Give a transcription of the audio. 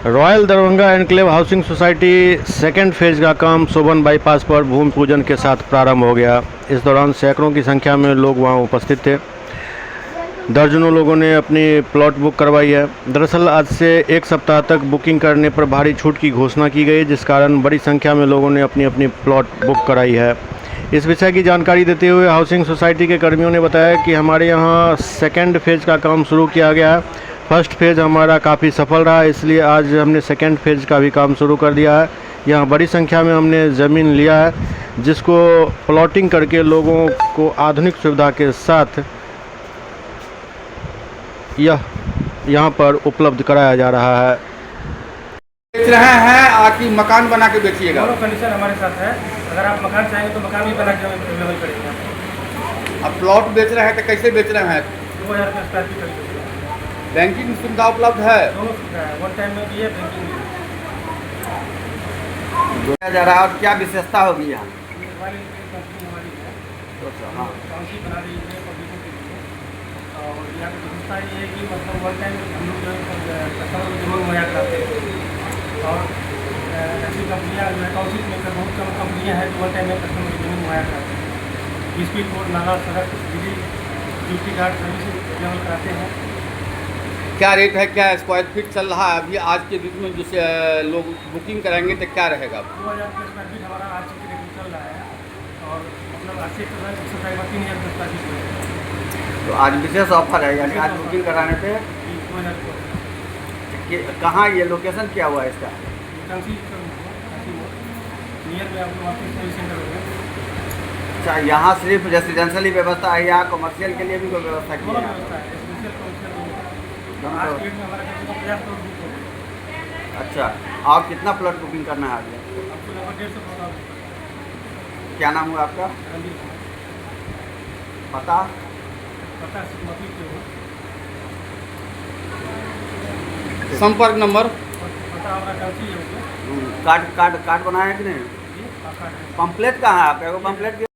Royal Darbhanga enclave housing society second phase का काम Soban bypass पर भूमि पूजन के साथ प्रारंभ हो गया। इस दौरान सैकड़ों की संख्या में लोग वहां उपस्थित थे। दर्जनों लोगों ने अपनी प्लॉट बुक करवाई है। दरअसल आज से एक सप्ताह तक बुकिंग करने पर भारी छूट की घोषणा की गई, जिस कारण बड़ी संख्या में लोगों ने अपनी अपनी प्लॉट बुक कराई है। इस विषय की जानकारी देते हुए हाउसिंग सोसाइटी के कर्मियों ने बताया कि हमारे यहाँ सेकेंड फेज का काम शुरू किया गया है। फर्स्ट फेज हमारा काफ़ी सफल रहा, इसलिए आज हमने सेकेंड फेज का भी काम शुरू कर दिया है। यहाँ बड़ी संख्या में हमने ज़मीन लिया है, जिसको प्लॉटिंग करके लोगों को आधुनिक सुविधा के साथ यहाँ पर उपलब्ध कराया जा रहा है। बेच रहे हैं आकि मकान बना के बेचिएगा? दोनों कंडीशन हमारे साथ है। अगर आप मकान चाहेंगे तो मकान भी बना के अवेलेबल करेंगे। अब प्लॉट बेच रहे हैं तो कैसे बेच रहे हैं? 2000 रुपये स्क्वायर फीट करेंगे। बैंकिंग सुविधा उपलब्ध है? दोनों सुविधा है, वन टाइम में भी है, बैंकिंग भी है। जा रहा है और क्या विशेषता होगी यहाँ? हमारी कंपनी हमारी है, हाँ, टाउनशिप बना रही है पब्लिकों के लिए। और यहाँ की विशेषता ये है कि मतलब वन टाइम हम लोग जो है कस्टमर को जमीन मुहैया कराते हैं। और ऐसी कंपनियाँ जो है टाउनशिप में बहुत कम कंपनियाँ हैं जो वन टाइम में कस्टमर की जमीन मुहैया कराते हैं। स्पीड बोर्ड, नाला, सड़क, बिजली, ड्यूटी गार्ड सर्विस अवेलेबल कराते हैं। क्या रेट है, क्या स्क्वायर फीट चल रहा है अभी आज के युग में? जिससे लोग बुकिंग कराएंगे तो क्या रहेगा? 2000 रुपये स्क्वायर फीट हमारा आज के रेट में चल रहा है। और मतलब आज से 3000 रुपये स्क्वायर फीट है। तो आज विशेष ऑफर है, यानी आज बुकिंग कराने पे 2000 रुपये। कहाँ ये लोकेशन क्या हुआ है इसका? नियर में आपको ऑफिस सर्विस सेंटर हो गया। अच्छा, यहाँ सिर्फ रेसिडेंशियल ही व्यवस्था है या कमर्शियल के लिए भी कोई व्यवस्था की दोनों है? व्यवस्था है, रेजिडेंशियल कमर्शियल दोनों आज व्यवस्था। के डेट में हमारा कम से कम 50 करोड़ बुक हो गया। अच्छा, आप कितना प्लॉट बुकिंग करना है आगे? आपको लगभग 150 करोड़ बुक क्या नाम हुआ आपका? रणबीर पता? पता मती के हो। संपर्क नंबर? पता हमारा कांची हो गया। कार्ड बनाया है कि नहीं? जी, पक्का है। पम्पलेट कहाँ है? आप एगो पम्पलेट